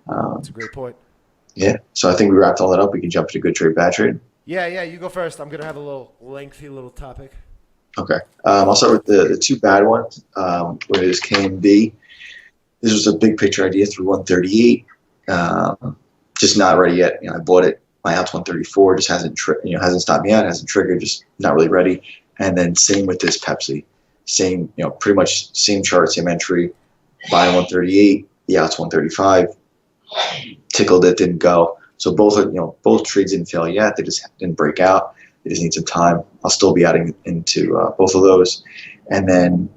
That's a great point. Yeah, so I think we wrapped all that up. We can jump to good trade, bad trade. Yeah, yeah, you go first. I'm gonna have a little lengthy little topic. Okay. I'll start with the two bad ones. Where this KMB. This was a big picture idea through 138. Just not ready yet. I bought it. My out's 134. Just hasn't stopped me out. Hasn't triggered. Just not really ready. And then same with this Pepsi. Same, pretty much same chart, same entry. Buying 138. The out's 135. Tickled it, didn't go. So both trades didn't fail yet. They just didn't break out. They just need some time. I'll still be adding into both of those. And then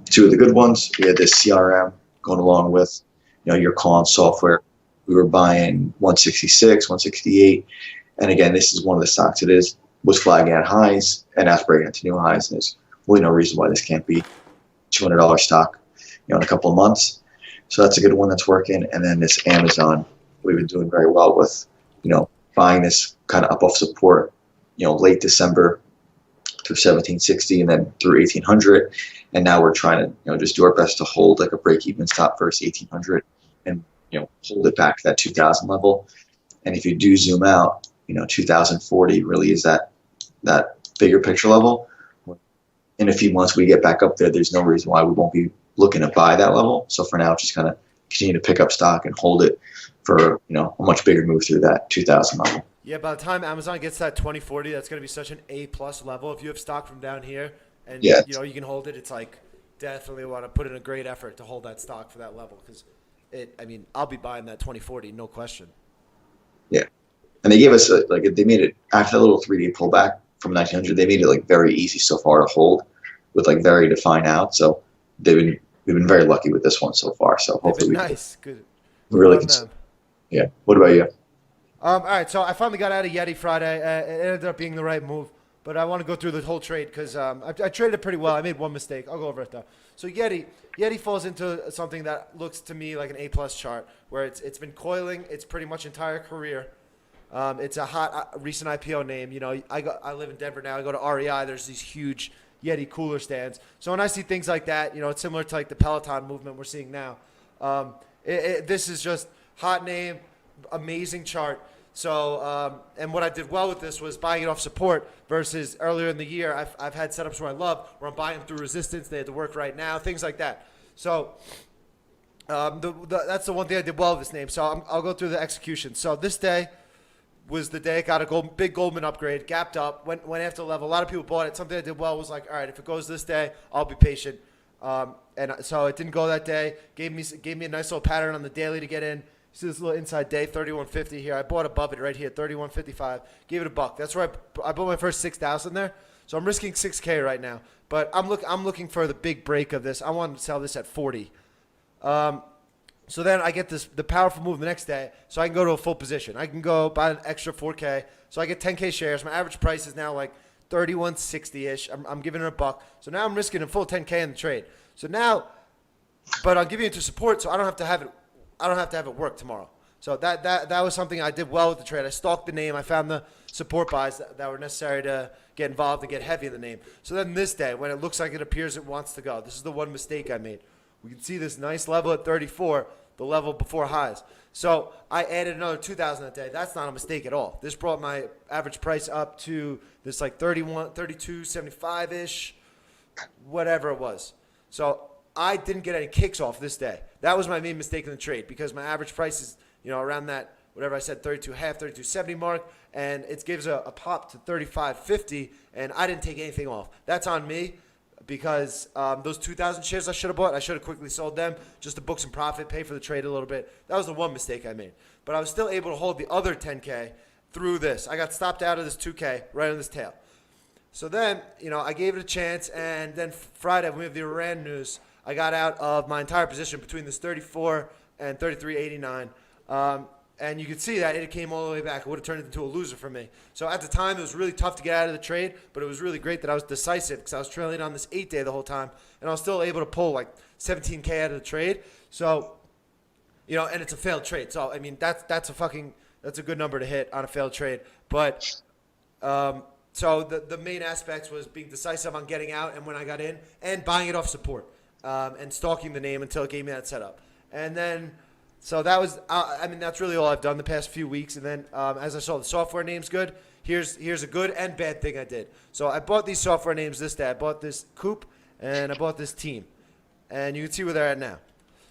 two of the good ones. We had this CRM going along with, your call software. We were buying 166, 168. And again, this is one of the stocks was flagging at highs and that's breaking into new highs. And there's really no reason why this can't be $200 stock, in a couple of months. So that's a good one that's working. And then this Amazon, we've been doing very well with, buying this kind of up off support, late December through 1760 and then through 1800. And now we're trying to, just do our best to hold like a break even stop versus 1800 and, hold it back to that 2000 level. And if you do zoom out, 2040 really is that bigger picture level. In a few months, we get back up there. There's no reason why we won't be looking to buy that level. So for now, just kind of continue to pick up stock and hold it for, a much bigger move through that 2000 level. Yeah, by the time Amazon gets that 2040, that's gonna be such an A plus level. If you have stock from down here, and Yeah. you can hold it, it's like definitely want to put in a great effort to hold that stock for that level because it. I mean, I'll be buying that 2040, no question. Yeah. And they gave us they made it after that little 3-day pullback from 1900. They made it like very easy so far to hold with like very defined out. So we've been very lucky with this one so far. So They've hopefully been we can nice, good, good really on can. them. Yeah. What about you? All right, so I finally got out of Yeti Friday. It ended up being the right move, but I want to go through the whole trade because I traded it pretty well. I made one mistake. I'll go over it though. So Yeti falls into something that looks to me like an A plus chart, where it's been coiling its pretty much entire career. It's a hot recent IPO name. I live in Denver now. I go to REI. There's these huge Yeti cooler stands. So when I see things like that, it's similar to like the Peloton movement we're seeing now. This is just hot name, amazing chart. So, and what I did well with this was buying it off support versus earlier in the year. I've had setups where I love where I'm buying them through resistance. They had to work right now, things like that. So, that's the one thing I did well with this name. So I'll go through the execution. So this day was the day it got a big Goldman upgrade, gapped up, went after the level. A lot of people bought it. Something I did well was like, all right, if it goes this day, I'll be patient. And so it didn't go that day. Gave me a nice little pattern on the daily to get in. See this little inside day, 31.50 here. I bought above it right here, 31.55. Gave it a buck. That's where I bought my first 6,000 there. So I'm risking 6K right now. But I'm looking for the big break of this. I want to sell this at 40. So then I get the powerful move the next day, so I can go to a full position. I can go buy an extra 4K, so I get 10K shares. My average price is now like 31.60 ish. I'm giving it a buck, so now I'm risking a full 10K in the trade. So now, but I'm giving it to support, so I don't have to have it. I don't have to have it work tomorrow. So that was something I did well with the trade. I stalked the name. I found the support buys that were necessary to get involved and get heavy in the name. So then this day, when it looks like it appears it wants to go, this is the one mistake I made. We can see this nice level at 34, the level before highs. So I added another 2,000 that day. That's not a mistake at all. This brought my average price up to this like 31, 32.75-ish, whatever it was. So I didn't get any kicks off this day. That was my main mistake in the trade because my average price is, around that, whatever I said, 32.5, 32.70 mark, and it gives a pop to 35.50, and I didn't take anything off. That's on me because those 2,000 shares I should have bought, I should have quickly sold them just to book some profit, pay for the trade a little bit. That was the one mistake I made. But I was still able to hold the other 10K through this. I got stopped out of this 2K right on this tail. So then, I gave it a chance, and then Friday when we have the Iran news, I got out of my entire position between this 34 and 33.89. And you could see that it came all the way back. It would have turned it into a loser for me. So at the time, it was really tough to get out of the trade, but it was really great that I was decisive because I was trailing on this 8-day the whole time, and I was still able to pull like 17K out of the trade. So, and it's a failed trade. So, I mean, that's a good number to hit on a failed trade. But so the main aspects was being decisive on getting out and when I got in and buying it off support and stalking the name until it gave me that setup. And then So that was, I mean, that's really all I've done the past few weeks. And then as I saw the software names good, here's a good and bad thing I did. So I bought these software names this day. I bought this Coop and I bought this Team. And you can see where they're at now.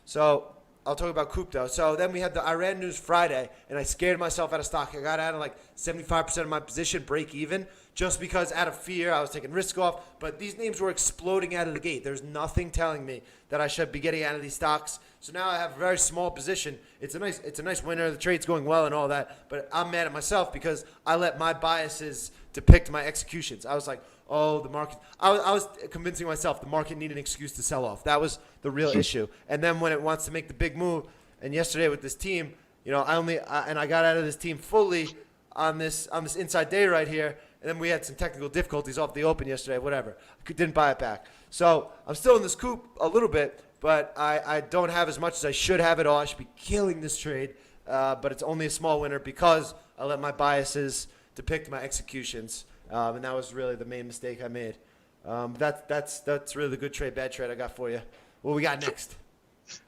So I'll talk about Coop though. So then we had the Iran news Friday, and I scared myself out of stock. I got out of like 75% of my position, break even, just because out of fear I was taking risk off. But these names were exploding out of the gate. There's nothing telling me that I should be getting out of these stocks. So now I have a very small position. It's a nice winner. The trade's going well and all that. But I'm mad at myself because I let my biases depict my executions. I was like, oh, the market. I was convincing myself the market needed an excuse to sell off. That was the real issue. And then when it wants to make the big move, and yesterday with this team, I got out of this team fully on this inside day right here. And then we had some technical difficulties off the open yesterday. Whatever, didn't buy it back. So I'm still in this Coop a little bit, but I don't have as much as I should have it all. I should be killing this trade, but it's only a small winner because I let my biases depict my executions. And that was really the main mistake I made. That's really the good trade, bad trade I got for you. What we got next?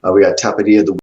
We got top idea of the